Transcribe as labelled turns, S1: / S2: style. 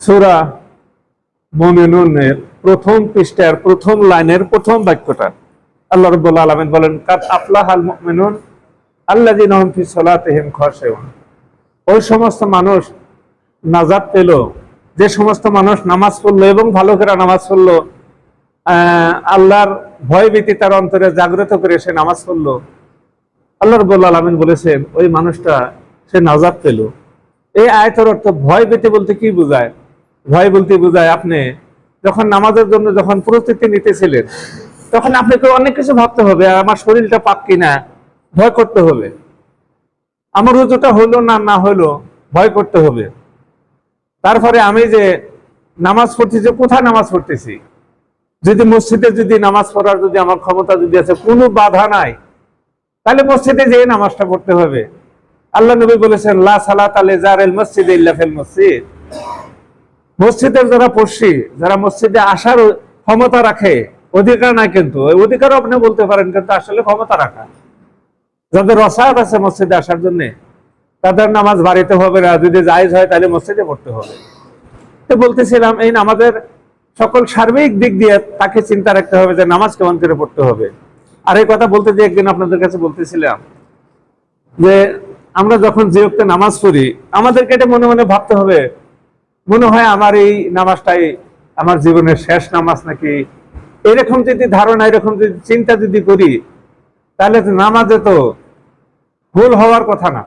S1: সূরা মুমিনুনের প্রথম পৃষ্ঠার প্রথম লাইনের প্রথম বাক্যটা আল্লাহ রাব্বুল আলামিন বলেন, কাদ আফলাহাল মুমিনুন আল্লাযীনা হুম ফি সালাতিহিম খাশিউন। ওই সমস্ত মানুষ নাজাত পেল যে সমস্ত মানুষ নামাজ পড়লো এবং ভালো করে নামাজ পড়লো, আল্লাহর ভয় ভীতি তার অন্তরে জাগ্রত করে সে নামাজ পড়লো। আল্লাহ রাব্বুল আলামিন বলেছেন ওই মানুষটা সে নাজাত পেল। এই আয়াতের অর্থ ভয় ভীতি বলতে কি বোঝায়? ভয় বলতে বোঝায় আপনি যখন নামাজের জন্য যখন প্রস্তুতি নিতেছিলেন তখন আপনাকে অনেক কিছু ভাবতে হবে, আমার শরীরটা পাক কিনা ভয় করতে হবে, আমার রুজুটা হলো না না হলো ভয় করতে হবে। তারপরে আমি যে নামাজ পড়তেছি কোথায় নামাজ পড়তেছি, যদি মসজিদে যদি নামাজ পড়ার যদি আমার ক্ষমতা যদি আছে, কোনো বাধা নাই, তাহলে মসজিদে যেয়ে নামাজটা পড়তে হবে। আল্লাহ নবী বলেছেন লা সালাতা লিজারিল মসজিদ ইল্লা ফিল মসজিদ। মসজিদের যারা পড়ছি, যারা মসজিদে আসার ক্ষমতা রাখে, অধিকার নাই কিন্তু ওই অধিকারও আপনি বলতে পারেন, কিন্তু আসলে ক্ষমতা রাখা, যাদের রসায়ত আছে মসজিদে আসার জন্য, তাদের নামাজ বাড়িতে হবে না, যদি জায়েজ হয় তাহলে মসজিদে পড়তে হবে। তো বলতেছিলাম এই নামাজের সকল সার্বিক দিক দিয়ে তাকে চিন্তা রাখতে হবে যে নামাজ কেমন করে পড়তে হবে। আর এই কথা বলতে দিয়ে একদিন আপনাদের কাছে বলতেছিলাম যে আমরা যখন যে ওয়াক্তে নামাজ পড়ি আমাদেরকে এটা মনে মনে ভাবতে হবে, মনে হয় আমার এই নামাজটাই আমার জীবনের শেষ নামাজ নাকি, এরকম যদি ধারণা এরকম যদি চিন্তা যদি করি তাহলে নামাজে তো ভুল হওয়ার কথা না।